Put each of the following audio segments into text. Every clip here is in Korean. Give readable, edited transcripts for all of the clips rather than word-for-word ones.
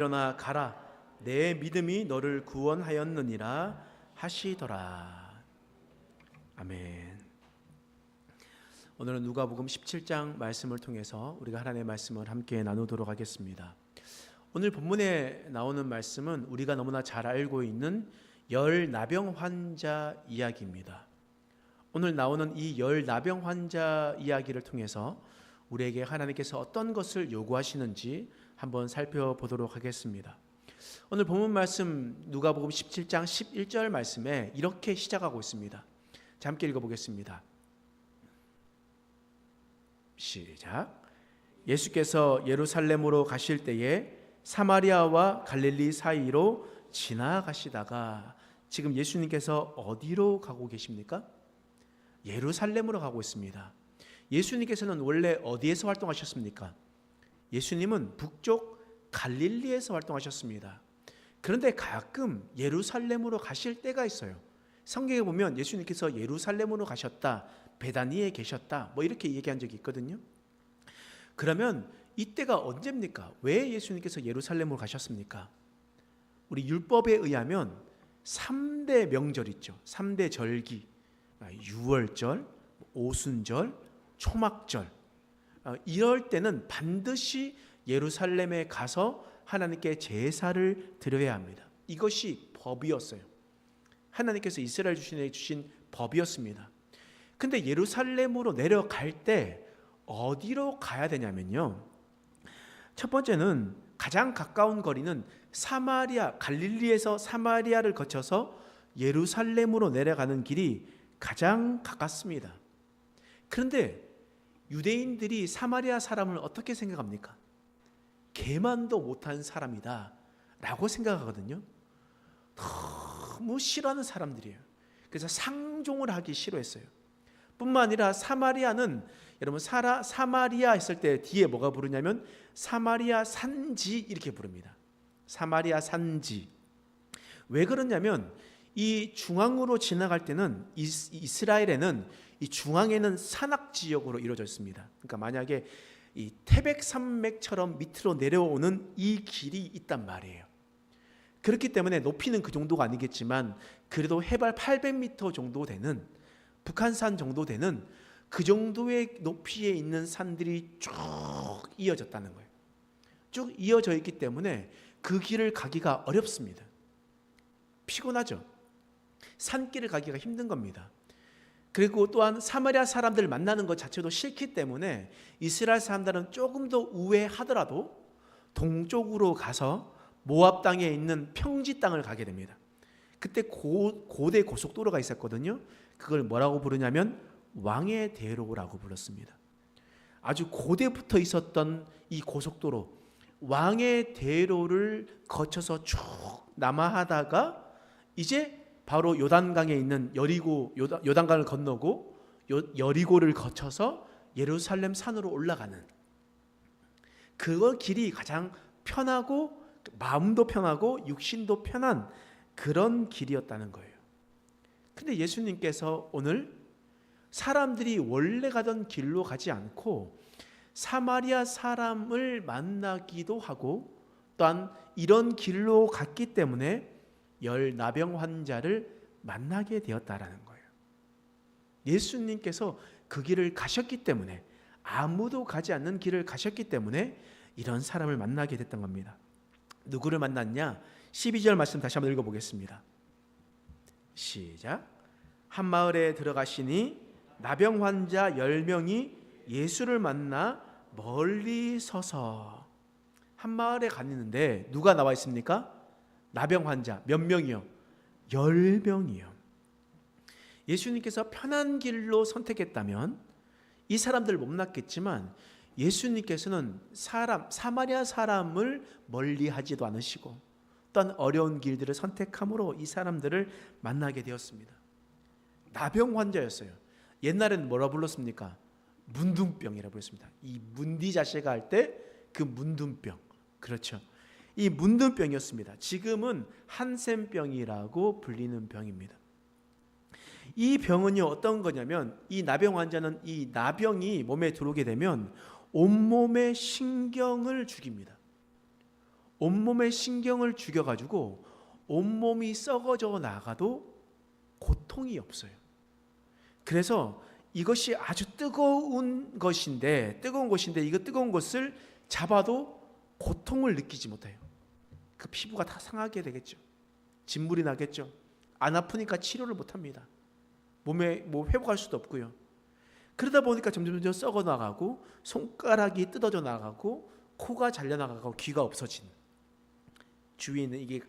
일어나 가라, 내 믿음이 너를 구원하였느니라 하시더라. 아멘. 오늘은 누가복음 17장 말씀을 통해서 우리가 하나님의 말씀을 함께 나누도록 하겠습니다. 오늘 본문에 나오는 말씀은 우리가 너무나 잘 알고 있는 열 나병 환자 이야기입니다. 오늘 나오는 이 열 나병 환자 이야기를 통해서 우리에게 하나님께서 어떤 것을 요구하시는지 한번 살펴보도록 하겠습니다. 오늘 본문 말씀 누가복음 17장 11절 말씀에 이렇게 시작하고 있습니다. 자, 함께 읽어보겠습니다. 시작. 예수께서 예루살렘으로 가실 때에 사마리아와 갈릴리 사이로 지나가시다가, 지금 예수님께서 어디로 가고 계십니까? 예루살렘으로 가고 있습니다. 예수님께서는 원래 어디에서 활동하셨습니까? 예수님은 북쪽 갈릴리에서 활동하셨습니다. 그런데 가끔 예루살렘으로 가실 때가 있어요. 성경에 보면 예수님께서 예루살렘으로 가셨다, 베다니에 계셨다, 이렇게 얘기한 적이 있거든요. 그러면 이때가 언제입니까? 왜 예수님께서 예루살렘으로 가셨습니까? 우리 율법에 의하면 3대 명절 있죠. 3대 절기, 유월절, 오순절, 초막절, 이럴 때는 반드시 예루살렘에 가서 하나님께 제사를 드려야 합니다. 이것이 법이었어요. 하나님께서 이스라엘 주신 법이었습니다. 근데 예루살렘으로 내려갈 때 어디로 가야 되냐면요, 첫 번째는 가장 가까운 거리는 사마리아, 갈릴리에서 사마리아를 거쳐서 예루살렘으로 내려가는 길이 가장 가깝습니다. 그런데 유대인들이 사마리아 사람을 어떻게 생각합니까? 개만도 못한 사람이다 라고 생각하거든요. 너무 싫어하는 사람들이에요. 그래서 상종을 하기 싫어했어요. 뿐만 아니라 사마리아는, 여러분 사마리아 했을 때 뒤에 뭐가 부르냐면 사마리아 산지 이렇게 부릅니다. 사마리아 산지. 왜 그러냐면 이 중앙으로 지나갈 때는 이스라엘에는 이 중앙에는 산악 지역으로 이루어져 있습니다. 그러니까 만약에 이 태백산맥처럼 밑으로 내려오는 이 길이 있단 말이에요. 그렇기 때문에 높이는 그 정도가 아니겠지만 그래도 해발 800m 정도 되는, 북한산 정도 되는 그 정도의 높이에 있는 산들이 쭉 이어졌다는 거예요. 쭉 이어져 있기 때문에 그 길을 가기가 어렵습니다. 피곤하죠. 산길을 가기가 힘든 겁니다. 그리고 또한 사마리아 사람들 만나는 것 자체도 싫기 때문에 이스라엘 사람들은 조금 더 우회하더라도 동쪽으로 가서 모압 땅에 있는 평지 땅을 가게 됩니다. 그때 고대 고속도로가 있었거든요. 그걸 뭐라고 부르냐면 왕의 대로라고 불렀습니다. 아주 고대부터 있었던 이 고속도로, 왕의 대로를 거쳐서 쭉 남하하다가 이제 바로 요단강에 있는 요단강을 건너고 여리고를 거쳐서 예루살렘 산으로 올라가는 그 길이 가장 편하고 마음도 편하고 육신도 편한 그런 길이었다는 거예요. 근데 예수님께서 오늘 사람들이 원래 가던 길로 가지 않고 사마리아 사람을 만나기도 하고 또한 이런 길로 갔기 때문에 열 나병 환자를 만나게 되었다라는 거예요. 예수님께서 그 길을 가셨기 때문에, 아무도 가지 않는 길을 가셨기 때문에 이런 사람을 만나게 됐던 겁니다. 누구를 만났냐? 12절 말씀 다시 한번 읽어보겠습니다. 시작. 한 마을에 들어가시니 나병 환자 10명이 예수를 만나 멀리 서서, 한 마을에 갔는데 누가 나와 있습니까? 나병 환자 몇 명이요? 10명이요. 예수님께서 편한 길로 선택했다면 이 사람들 못 만났겠지만 예수님께서는 사마리아 사람을 멀리 하지도 않으시고 또한 어려운 길들을 선택함으로 이 사람들을 만나게 되었습니다. 나병 환자였어요. 옛날에는 뭐라 불렀습니까? 문둥병이라고 불렀습니다. 이 문디자세가 할 때 그 문둥병, 그렇죠. 이 문둥병이었습니다. 지금은 한센병이라고 불리는 병입니다. 이 병은요, 어떤 거냐면 이 나병 환자는 이 나병이 몸에 들어오게 되면 온몸의 신경을 죽입니다. 온몸에 신경을 죽여가지고 온몸이 썩어져 나가도 고통이 없어요. 그래서 이것이 아주 뜨거운 곳인데 이거 뜨거운 것을 잡아도 고통을 느끼지 못해요. 그 피부가 다 상하게 되겠죠. 진물이 나겠죠. 안 아프니까 치료를 못합니다. 몸에 뭐 회복할 수도 없고요. 그러다 보니까 점점 썩어 나가고 손가락이 뜯어져 나가고 코가 잘려 나가고 귀가 없어지는, 주위에 있는 이게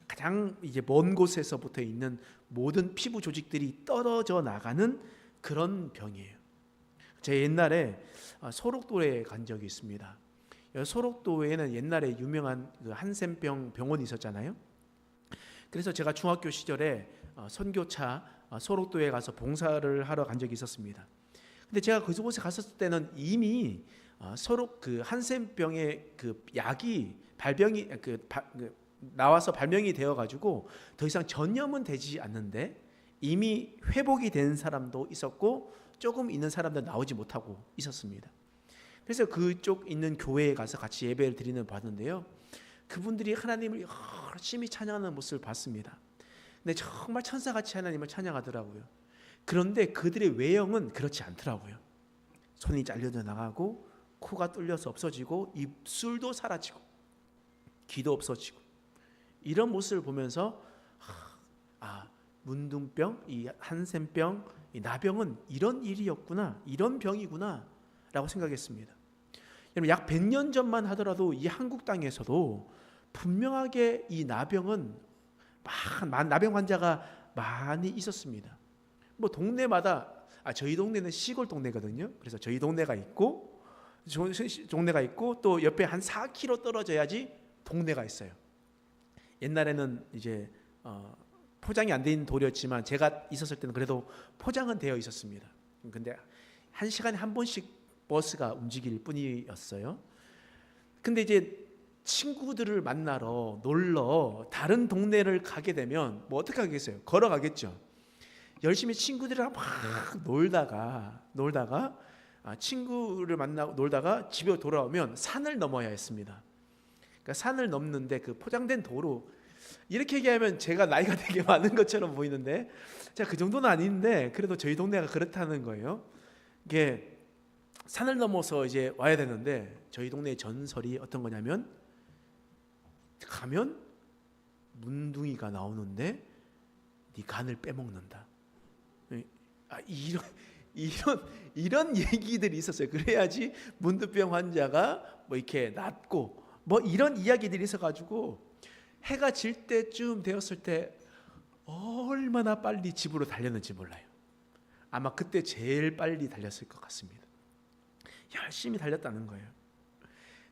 가장 이제 먼 곳에서부터 있는 모든 피부 조직들이 떨어져 나가는 그런 병이에요. 제가 옛날에 소록도에 간 적이 있습니다. 소록도에는 옛날에 유명한 그 한센병 병원이 있었잖아요. 그래서 제가 중학교 시절에 선교차 소록도에 가서 봉사를 하러 간 적이 있었습니다. 근데 제가 그곳에 갔었을 때는 이미 소록 그 한센병의 그 약이 나와서 발명이 되어 가지고 더 이상 전염은 되지 않는데 이미 회복이 된 사람도 있었고 조금 있는 사람도 나오지 못하고 있었습니다. 그래서 그쪽 있는 교회에 가서 같이 예배를 드리는 봤는데요. 그분들이 하나님을 열심히 찬양하는 모습을 봤습니다. 근데 정말 천사같이 하나님을 찬양하더라고요. 그런데 그들의 외형은 그렇지 않더라고요. 손이 잘려져 나가고 코가 뚫려서 없어지고 입술도 사라지고 귀도 없어지고 이런 모습을 보면서 문둥병, 이 한센병, 이 나병은 이런 일이었구나, 이런 병이구나 라고 생각했습니다. 여러분 약 100년 전만 하더라도 이 한국 땅에서도 분명하게 이 나병은 나병 환자가 많이 있었습니다. 뭐 동네마다 저희 동네는 시골 동네거든요. 그래서 저희 동네가 있고 또 옆에 한 4km 떨어져야지 동네가 있어요. 옛날에는 이제 포장이 안 된 도로였지만 제가 있었을 때는 그래도 포장은 되어 있었습니다. 근데 한 시간에 한 번씩 버스가 움직일 뿐이었어요. 근데 이제 친구들을 만나러 놀러 다른 동네를 가게 되면 뭐 어떻게 하겠어요? 걸어가겠죠. 열심히 친구들이랑 막 놀다가 친구를 만나고 놀다가 집에 돌아오면 산을 넘어야 했습니다. 그러니까 산을 넘는데 그 포장된 도로, 이렇게 얘기하면 제가 나이가 되게 많은 것처럼 보이는데 제가 그 정도는 아닌데 그래도 저희 동네가 그렇다는 거예요. 이게 산을 넘어서 이제 와야 되는데 저희 동네의 전설이 어떤 거냐면 가면 문둥이가 나오는데 네 간을 빼먹는다. 이런 얘기들이 있었어요. 그래야지 문둥병 환자가 뭐 이렇게 낫고 뭐 이런 이야기들이 있어가지고 해가 질 때쯤 되었을 때 얼마나 빨리 집으로 달렸는지 몰라요. 아마 그때 제일 빨리 달렸을 것 같습니다. 열심히 달렸다는 거예요.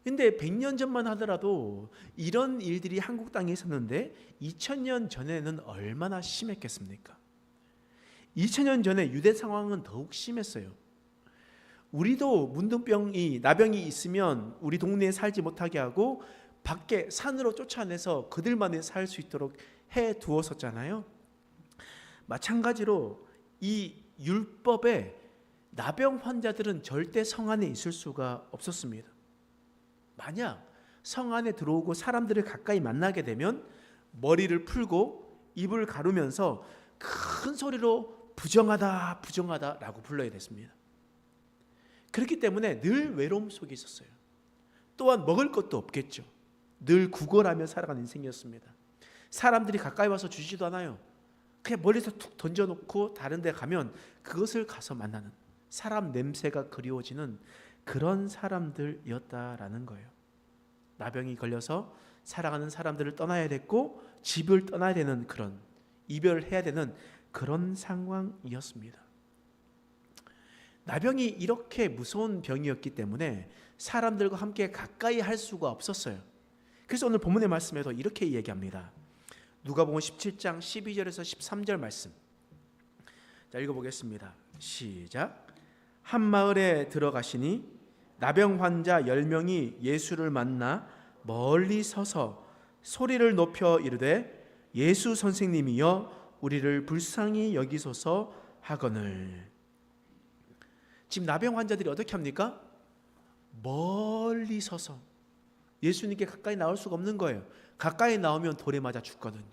근데 100년 전만 하더라도 이런 일들이 한국 땅에 있었는데 2000년 전에는 얼마나 심했겠습니까? 2000년 전에 유대 상황은 더욱 심했어요. 우리도 문둥병이 나병이 있으면 우리 동네에 살지 못하게 하고 밖에 산으로 쫓아내서 그들만이 살 수 있도록 해 두었었잖아요. 마찬가지로 이 율법에 나병 환자들은 절대 성 안에 있을 수가 없었습니다. 만약 성 안에 들어오고 사람들을 가까이 만나게 되면 머리를 풀고 입을 가르면서 큰 소리로 부정하다 라고 불러야 됐습니다. 그렇기 때문에 늘 외로움 속에 있었어요. 또한 먹을 것도 없겠죠. 늘 구걸하며 살아가는 인생이었습니다. 사람들이 가까이 와서 주지도 않아요. 그냥 멀리서 툭 던져놓고 다른 데 가면 그것을 가서 만나는, 사람 냄새가 그리워지는 그런 사람들이었다라는 거예요. 나병이 걸려서 살아가는 사람들을 떠나야 됐고 집을 떠나야 되는 그런, 이별을 해야 되는 그런 상황이었습니다. 나병이 이렇게 무서운 병이었기 때문에 사람들과 함께 가까이 할 수가 없었어요. 그래서 오늘 본문의 말씀에서 이렇게 얘기합니다. 누가복음 17장 12절에서 13절 말씀. 자, 읽어보겠습니다. 시작. 한 마을에 들어가시니 나병 환자 10명이 예수를 만나 멀리 서서 소리를 높여 이르되 예수 선생님이여 우리를 불쌍히 여기소서 하거늘. 지금 나병 환자들이 어떻게 합니까? 멀리 서서 예수님께 가까이 나올 수가 없는 거예요. 가까이 나오면 돌에 맞아 죽거든요.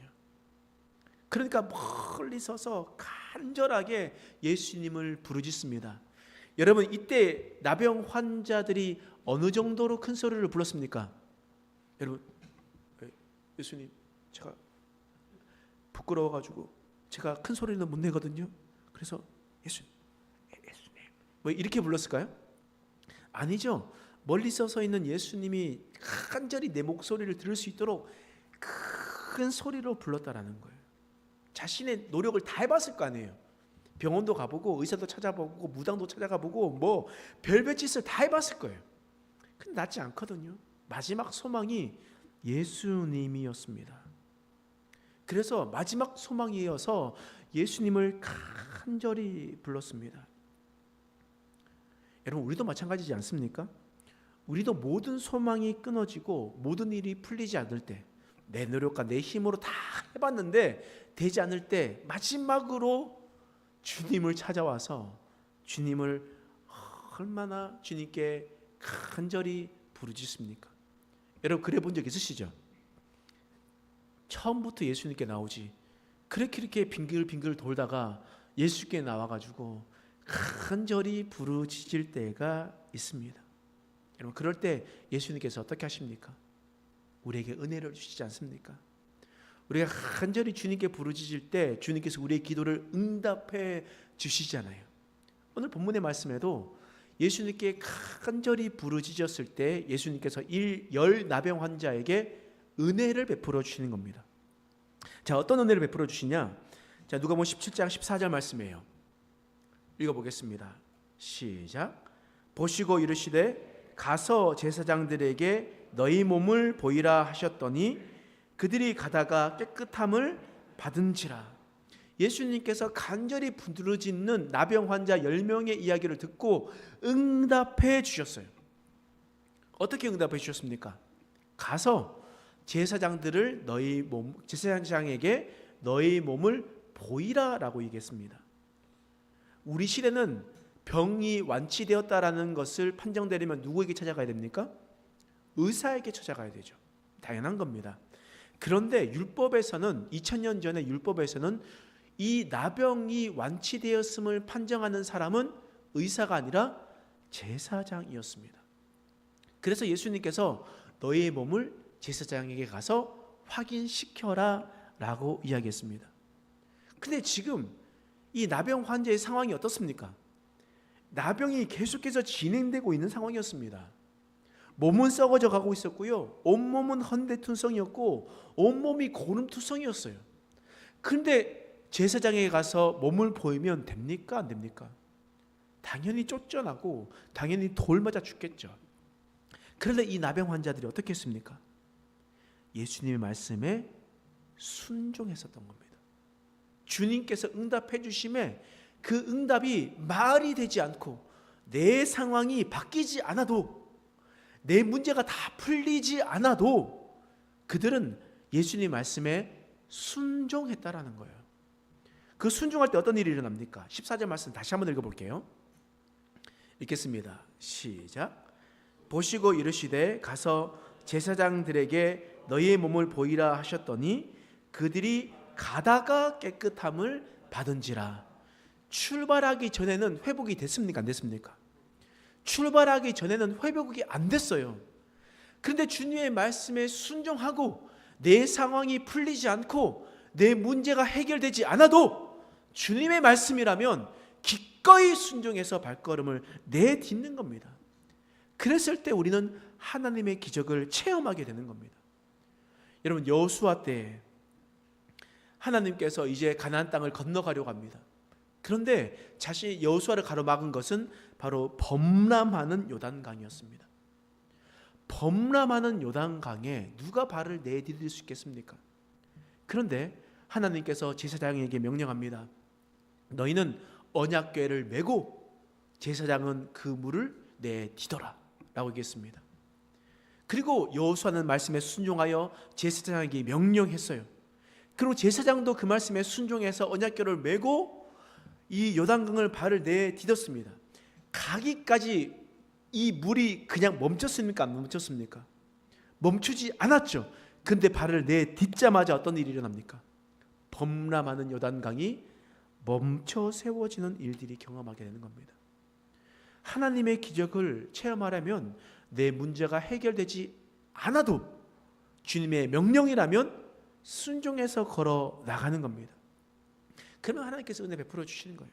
그러니까 멀리 서서 간절하게 예수님을 부르짖습니다. 여러분, 이때 나병 환자들이 어느 정도로 큰 소리를 불렀습니까? 여러분, 예수님, 제가 부끄러워가지고 제가 큰 소리는 못 내거든요. 그래서 예수님 뭐 이렇게 불렀을까요? 아니죠. 멀리 서서 있는 예수님이 간절히 내 목소리를 들을 수 있도록 큰 소리로 불렀다라는 거예요. 자신의 노력을 다 해봤을 거 아니에요. 병원도 가보고 의사도 찾아보고 무당도 찾아가보고 뭐 별별 짓을 다 해봤을 거예요. 근데 낫지 않거든요. 마지막 소망이 예수님이었습니다. 그래서 마지막 소망이어서 예수님을 간절히 불렀습니다. 여러분, 우리도 마찬가지지 않습니까? 우리도 모든 소망이 끊어지고 모든 일이 풀리지 않을 때, 내 노력과 내 힘으로 다 해봤는데 되지 않을 때 마지막으로 주님을 찾아와서 주님을 얼마나 주님께 간절히 부르짖습니까? 여러분, 그래 본 적 있으시죠? 처음부터 예수님께 나오지 그렇게 빙글빙글 돌다가 예수께 나와가지고 간절히 부르짖을 때가 있습니다. 여러분, 그럴 때 예수님께서 어떻게 하십니까? 우리에게 은혜를 주시지 않습니까? 우리가 간절히 주님께 부르짖을 때 주님께서 우리의 기도를 응답해 주시잖아요. 오늘 본문의 말씀에도 예수님께 간절히 부르짖었을 때 예수님께서 10 나병 환자에게 은혜를 베풀어 주시는 겁니다. 자, 어떤 은혜를 베풀어 주시냐? 자, 누가복음 17장 14절 말씀이에요. 읽어보겠습니다. 시작. 보시고 이르시되 가서 제사장들에게 너희 몸을 보이라 하셨더니 그들이 가다가 깨끗함을 받은지라. 예수님께서 간절히 부르짖는 나병 환자 10명의 이야기를 듣고 응답해 주셨어요. 어떻게 응답해 주셨습니까? 가서 제사장에게 너희 몸을 보이라라고 얘기했습니다. 우리 시대는 병이 완치되었다라는 것을 판정되려면 누구에게 찾아가야 됩니까? 의사에게 찾아가야 되죠. 당연한 겁니다. 그런데 율법에서는 2000년 전에 율법에서는 이 나병이 완치되었음을 판정하는 사람은 의사가 아니라 제사장이었습니다. 그래서 예수님께서 너희의 몸을 제사장에게 가서 확인시켜라 라고 이야기했습니다. 근데 지금 이 나병 환자의 상황이 어떻습니까? 나병이 계속해서 진행되고 있는 상황이었습니다. 몸은 썩어져 가고 있었고요. 온몸은 헌대투성이었고 온몸이 고름투성이었어요. 그런데 제사장에게 가서 몸을 보이면 됩니까? 안 됩니까? 당연히 쫓겨나고 당연히 돌 맞아 죽겠죠. 그런데 이 나병 환자들이 어떻게 했습니까? 예수님의 말씀에 순종했었던 겁니다. 주님께서 응답해 주심에 그 응답이 말이 되지 않고 내 상황이 바뀌지 않아도 내 문제가 다 풀리지 않아도 그들은 예수님 말씀에 순종했다라는 거예요. 그 순종할 때 어떤 일이 일어납니까? 14절 말씀 다시 한번 읽어볼게요. 읽겠습니다. 시작. 보시고 이르시되 가서 제사장들에게 너희의 몸을 보이라 하셨더니 그들이 가다가 깨끗함을 받은지라. 출발하기 전에는 회복이 됐습니까? 안 됐습니까? 출발하기 전에는 회복이 안 됐어요. 그런데 주님의 말씀에 순종하고 내 상황이 풀리지 않고 내 문제가 해결되지 않아도 주님의 말씀이라면 기꺼이 순종해서 발걸음을 내딛는 겁니다. 그랬을 때 우리는 하나님의 기적을 체험하게 되는 겁니다. 여러분, 여호수아 때 하나님께서 이제 가나안 땅을 건너가려고 합니다. 그런데 자신이 여호수아를 가로막은 것은 바로 범람하는 요단강이었습니다. 범람하는 요단강에 누가 발을 내디딜 수 있겠습니까? 그런데 하나님께서 제사장에게 명령합니다. 너희는 언약궤를 메고 제사장은 그 물을 내디더라 라고 얘기했습니다. 그리고 여호수아는 말씀에 순종하여 제사장에게 명령했어요. 그리고 제사장도 그 말씀에 순종해서 언약궤를 메고 이 요단강을 발을 내디뎠습니다. 가기까지 이 물이 그냥 멈췄습니까? 안 멈췄습니까? 멈추지 않았죠. 근데 발을 내딛자마자 어떤 일이 일어납니까? 범람하는 요단강이 멈춰 세워지는 일들이 경험하게 되는 겁니다. 하나님의 기적을 체험하려면 내 문제가 해결되지 않아도 주님의 명령이라면 순종해서 걸어 나가는 겁니다. 그러면 하나님께서 은혜 베풀어 주시는 거예요.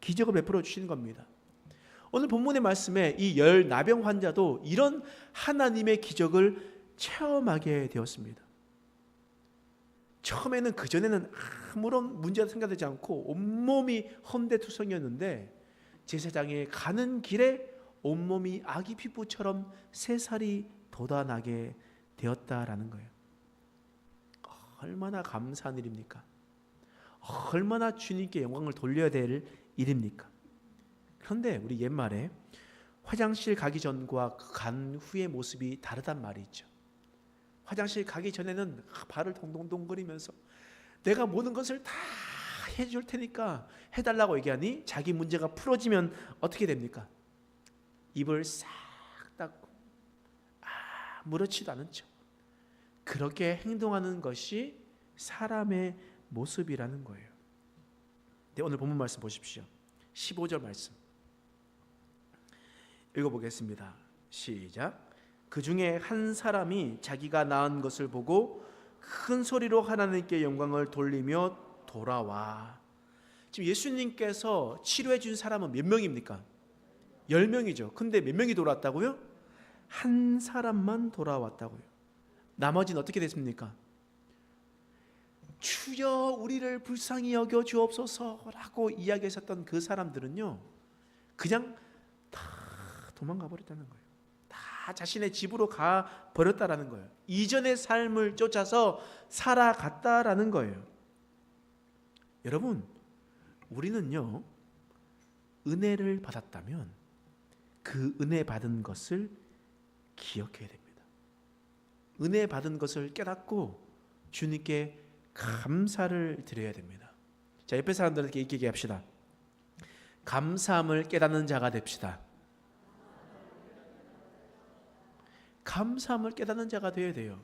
기적을 베풀어 주시는 겁니다. 오늘 본문의 말씀에 이 열 나병 환자도 이런 하나님의 기적을 체험하게 되었습니다. 처음에는 그전에는 아무런 문제가 생겨나지 않고 온몸이 헌데투성이었는데 제사장에 가는 길에 온몸이 아기 피부처럼 새살이 돋아나게 되었다라는 거예요. 얼마나 감사한 일입니까? 얼마나 주님께 영광을 돌려야 될 일입니까? 그런데 우리 옛말에 화장실 가기 전과 간 후의 모습이 다르단 말이 있죠. 화장실 가기 전에는 발을 동동동거리면서 내가 모든 것을 다 해줄 테니까 해달라고 얘기하니 자기 문제가 풀어지면 어떻게 됩니까? 입을 싹 닫고 아무렇지도 않은 척 그렇게 행동하는 것이 사람의 모습이라는 거예요. 네, 오늘 본문 말씀 보십시오. 15절 말씀 읽어보겠습니다. 시작. 그 중에 한 사람이 자기가 낳은 것을 보고 큰 소리로 하나님께 영광을 돌리며 돌아와. 지금 예수님께서 치료해 준 사람은 몇 명입니까? 10명이죠. 근데 몇 명이 돌아왔다고요? 한 사람만 돌아왔다고요. 나머지는 어떻게 됐습니까? 주여 우리를 불쌍히 여겨 주옵소서라고 이야기하셨던 그 사람들은요 그냥 다 도망가 버렸다는 거예요. 다 자신의 집으로 가 버렸다라는 거예요. 이전의 삶을 쫓아서 살아갔다라는 거예요. 여러분, 우리는요 은혜를 받았다면 그 은혜 받은 것을 기억해야 됩니다. 은혜 받은 것을 깨닫고 주님께 감사를 드려야 됩니다. 자, 옆에 사람들에게 이렇게 얘기합시다. 감사함을 깨닫는 자가 됩시다. 감사함을 깨닫는 자가 되어야 돼요.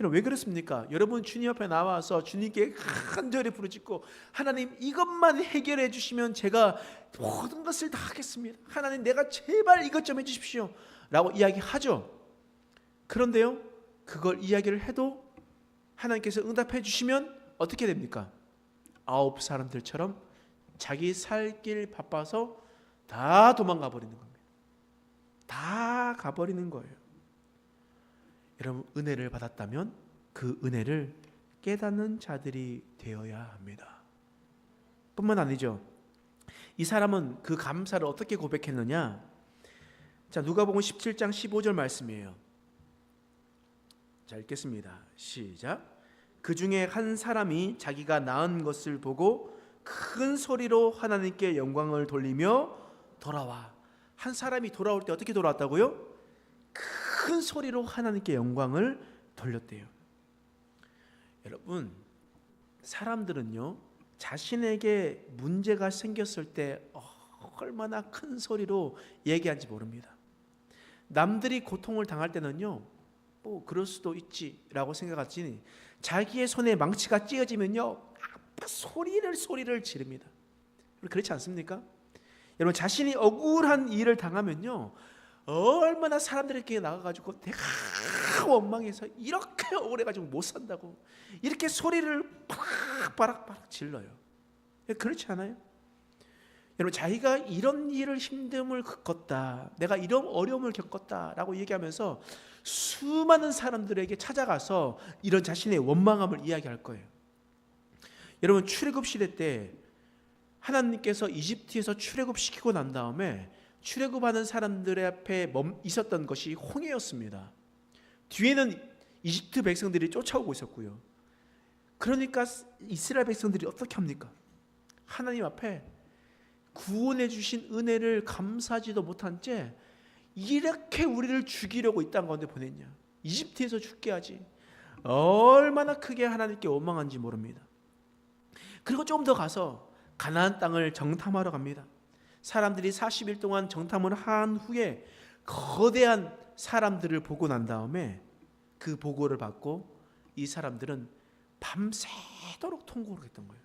여러분 왜 그렇습니까? 여러분 주님 앞에 나와서 주님께 간절히 부르짖고 하나님 이것만 해결해 주시면 제가 모든 것을 다 하겠습니다. 하나님 내가 제발 이것 좀 해주십시오 라고 이야기하죠. 그런데요 그걸 이야기를 해도 하나님께서 응답해 주시면 어떻게 됩니까? 9 사람들처럼 자기 살 길 바빠서 다 도망가 버리는 겁니다. 다 가버리는 거예요. 여러분 은혜를 받았다면 그 은혜를 깨닫는 자들이 되어야 합니다. 뿐만 아니죠. 이 사람은 그 감사를 어떻게 고백했느냐? 자, 누가복음 17장 15절 말씀이에요. 자, 읽겠습니다. 시작. 그 중에 한 사람이 자기가 낳은 것을 보고 큰 소리로 하나님께 영광을 돌리며 돌아와. 한 사람이 돌아올 때 어떻게 돌아왔다고요? 큰 소리로 하나님께 영광을 돌렸대요. 여러분, 사람들은요 자신에게 문제가 생겼을 때 얼마나 큰 소리로 얘기하는지 모릅니다. 남들이 고통을 당할 때는요 뭐 그럴 수도 있지라고 생각하지 자기의 손에 망치가 찧어지면요 아파 소리를 지릅니다. 그렇지 않습니까? 여러분 자신이 억울한 일을 당하면요 얼마나 사람들에게 나가가지고 내가 원망해서 이렇게 억울해가지고 못 산다고 이렇게 소리를 바락바락 질러요. 그렇지 않아요? 여러분 자기가 이런 일을 힘듦을 겪었다 내가 이런 어려움을 겪었다라고 얘기하면서 수많은 사람들에게 찾아가서 이런 자신의 원망함을 이야기할 거예요. 여러분 출애굽 시대 때 하나님께서 이집트에서 출애굽시키고 난 다음에 출애굽하는 사람들의 앞에 있었던 것이 홍해였습니다. 뒤에는 이집트 백성들이 쫓아오고 있었고요. 그러니까 이스라엘 백성들이 어떻게 합니까? 하나님 앞에 구원해 주신 은혜를 감사하지도 못한 채 이렇게 우리를 죽이려고 이 땅 가운데 보냈냐, 이집트에서 죽게 하지, 얼마나 크게 하나님께 원망한지 모릅니다. 그리고 좀 더 가서 가나안 땅을 정탐하러 갑니다. 사람들이 40일 동안 정탐을 한 후에 거대한 사람들을 보고 난 다음에 그 보고를 받고 이 사람들은 밤새도록 통곡을 했던 거예요.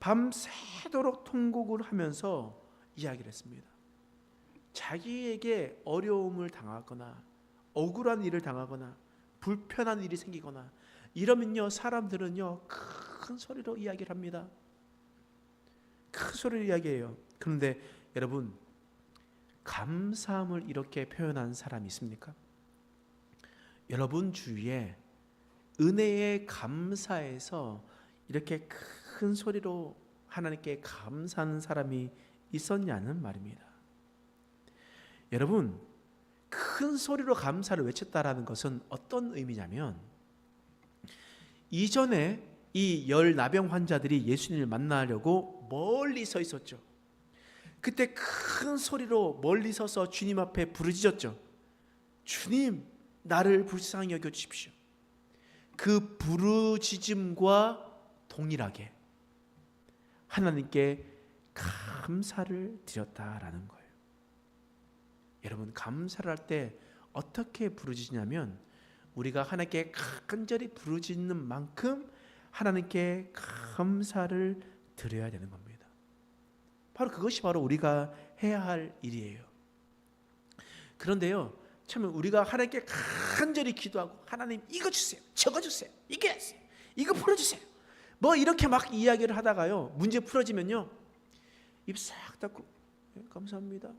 밤새도록 통곡을 하면서 이야기를 했습니다. 자기에게 어려움을 당하거나 억울한 일을 당하거나 불편한 일이 생기거나 이러면요, 사람들은요 큰 소리로 이야기를 합니다. 큰 소리로 이야기해요. 그런데 여러분, 감사함을 이렇게 표현한 사람이 있습니까? 여러분 주위에 은혜에 감사해서 이렇게 큰 소리로 하나님께 감사하는 사람이 있었냐는 말입니다. 여러분, 큰 소리로 감사를 외쳤다라는 것은 어떤 의미냐면, 이전에 이 열나병 환자들이 예수님을 만나려고 멀리 서 있었죠. 그때 큰 소리로 멀리 서서 주님 앞에 부르짖었죠. 주님, 나를 불쌍히 여겨 주십시오. 그 부르짖음과 동일하게 하나님께 감사를 드렸다라는 거예요. 여러분, 감사를 할 때 어떻게 부르짖냐면, 우리가 하나님께 간절히 부르짖는 만큼 하나님께 감사를 드려야 되는 겁니다. 바로 그것이 바로 우리가 해야 할 일이에요. 그런데요, 참 우리가 하나님께 간절히 기도하고 하나님 이거 주세요, 저거 주세요, 이게 주세요, 이거 풀어주세요, 뭐 이렇게 막 이야기를 하다가요, 문제 풀어지면요 입 싹 닫고 감사합니다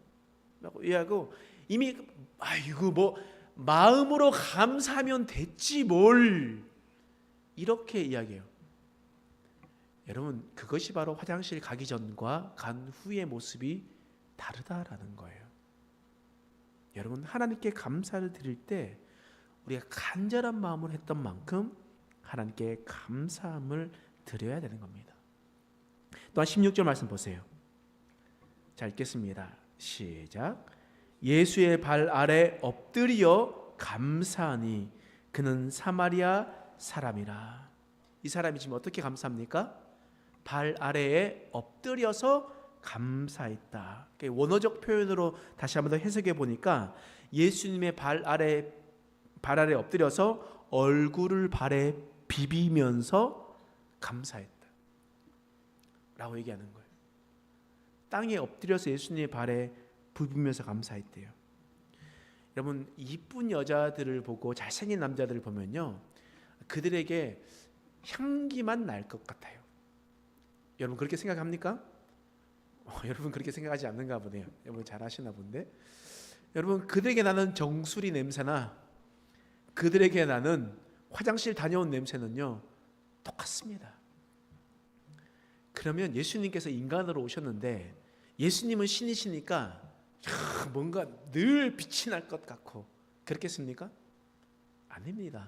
라고 이야기하고, 이미 아이고 뭐 마음으로 감사하면 됐지 뭘, 이렇게 이야기해요. 여러분, 그것이 바로 화장실 가기 전과 간 후의 모습이 다르다라는 거예요. 여러분, 하나님께 감사를 드릴 때 우리가 간절한 마음으로 했던 만큼 하나님께 감사함을 드려야 되는 겁니다. 또한 16절 말씀 보세요. 자, 읽겠습니다. 시작. 예수의 발 아래 엎드려 감사하니 그는 사마리아 사람이라. 이 사람이 지금 어떻게 감사합니까? 발 아래에 엎드려서 감사했다. 원어적 표현으로 다시 한번 더 해석해 보니까, 예수님의 발 아래 엎드려서 얼굴을 발에 비비면서 감사했다 라고 얘기하는 거예요. 땅에 엎드려서 예수님의 발에 비비면서 감사했대요. 여러분, 이쁜 여자들을 보고 잘생긴 남자들을 보면요, 그들에게 향기만 날 것 같아요. 여러분, 그렇게 생각합니까? 여러분, 그렇게 생각하지 않는가 보네요. 여러분, 잘 아시나 본데. 여러분, 그들에게 나는 정수리 냄새나 그들에게 나는 화장실 다녀온 냄새는요 똑같습니다. 그러면 예수님께서 인간으로 오셨는데, 예수님은 신이시니까 뭔가 늘 빛이 날 것 같고 그렇겠습니까? 아닙니다.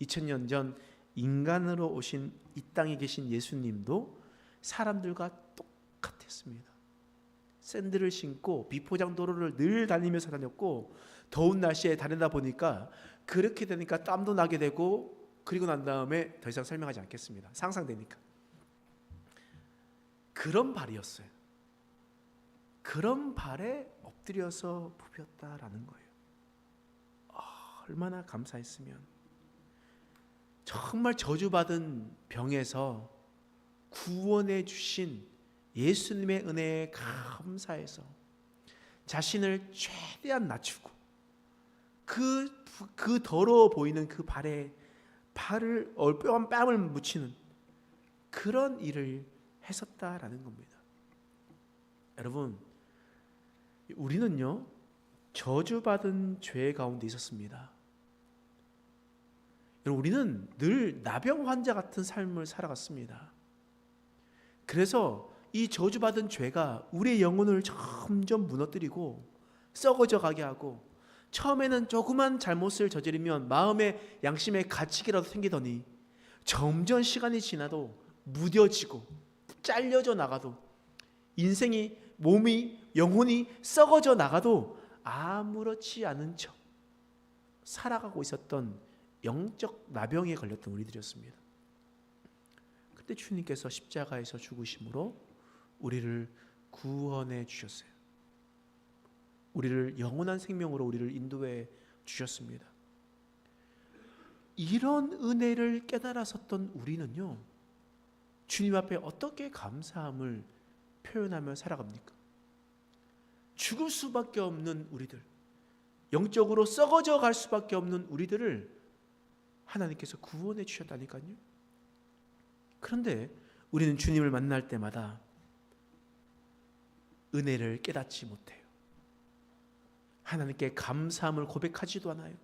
2000년 전 인간으로 오신 이 땅에 계신 예수님도 사람들과 똑같았습니다. 샌들을 신고 비포장 도로를 늘 다니면서 다녔고, 더운 날씨에 다니다 보니까 그렇게 되니까 땀도 나게 되고, 그리고 난 다음에 더 이상 설명하지 않겠습니다. 상상되니까. 그런 발이었어요. 그런 발에 엎드려서 부볐다라는 거예요. 얼마나 감사했으면. 정말 저주받은 병에서 구원해 주신 예수님의 은혜에 감사해서 자신을 최대한 낮추고 그 더러워 보이는 그 발에 발을 얼뼈한 뺨을 묻히는 그런 일을 했었다라는 겁니다. 여러분, 우리는요 저주받은 죄 가운데 있었습니다. 여러분, 우리는 늘 나병 환자 같은 삶을 살아갔습니다. 그래서 이 저주받은 죄가 우리의 영혼을 점점 무너뜨리고 썩어져 가게 하고, 처음에는 조그만 잘못을 저지르면 마음의 양심의 가책이라도 생기더니 점점 시간이 지나도 무뎌지고 잘려져 나가도, 인생이, 몸이, 영혼이 썩어져 나가도 아무렇지 않은 척 살아가고 있었던 영적 나병에 걸렸던 우리들이었습니다. 그때 주님께서 십자가에서 죽으심으로 우리를 구원해 주셨어요. 우리를 영원한 생명으로 우리를 인도해 주셨습니다. 이런 은혜를 깨달았었던 우리는요, 주님 앞에 어떻게 감사함을 표현하며 살아갑니까? 죽을 수밖에 없는 우리들, 영적으로 썩어져 갈 수밖에 없는 우리들을 하나님께서 구원해 주셨다니까요. 그런데 우리는 주님을 만날 때마다 은혜를 깨닫지 못해요. 하나님께 감사함을 고백하지도 않아요.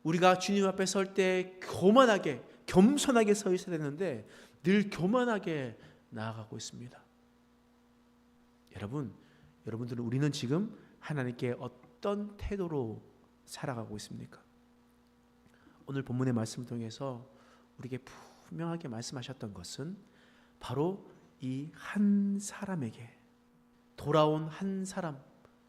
우리가 주님 앞에 설 때 교만하게, 겸손하게 서 있어야 되는데 늘 교만하게 나아가고 있습니다. 여러분들은 우리는 지금 하나님께 어떤 태도로 살아가고 있습니까? 오늘 본문의 말씀을 통해서 우리에게 분명하게 말씀하셨던 것은 바로 이 한 사람에게, 돌아온 한 사람,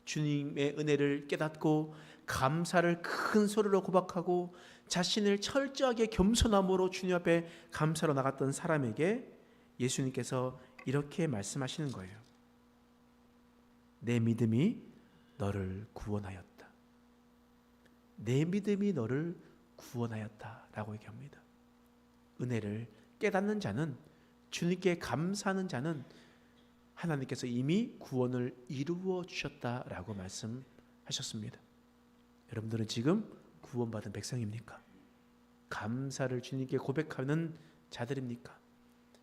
주님의 은혜를 깨닫고 감사를 큰 소리로 고백하고 자신을 철저하게 겸손함으로 주님 앞에 감사로 나갔던 사람에게 예수님께서 이렇게 말씀하시는 거예요. 내 믿음이 너를 구원하였다. 내 믿음이 너를 구원하였다 라고 얘기합니다. 은혜를 깨닫는 자는, 주님께 감사하는 자는 하나님께서 이미 구원을 이루어 주셨다라고 말씀하셨습니다. 여러분들은 지금 구원받은 백성입니까? 감사를 주님께 고백하는 자들입니까?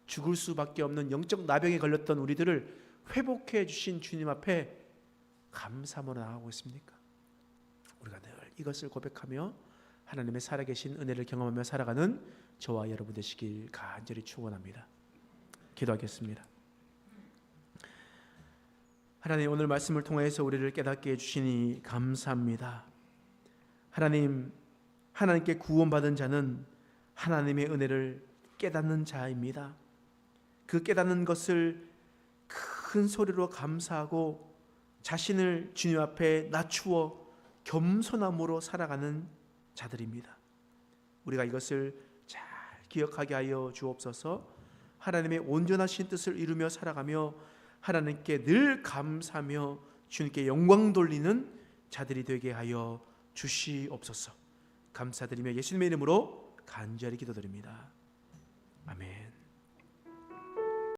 죽을 수밖에 없는 영적 나병에 걸렸던 우리들을 회복해 주신 주님 앞에 감사함으로 나아가고 있습니까? 우리가 늘 이것을 고백하며 하나님의 살아계신 은혜를 경험하며 살아가는 저와 여러분 되시길 간절히 축원합니다. 기도하겠습니다. 하나님, 오늘 말씀을 통해서 우리를 깨닫게 해주시니 감사합니다. 하나님, 하나님께 구원받은 자는 하나님의 은혜를 깨닫는 자입니다. 그 깨닫는 것을 큰 소리로 감사하고 자신을 주님 앞에 낮추어 겸손함으로 살아가는 자들입니다. 우리가 이것을 잘 기억하게 하여 주옵소서. 하나님의 온전하신 뜻을 이루며 살아가며 하나님께 늘 감사하며 주님께 영광 돌리는 자들이 되게 하여 주시옵소서. 감사드리며 예수님의 이름으로 간절히 기도드립니다. 아멘.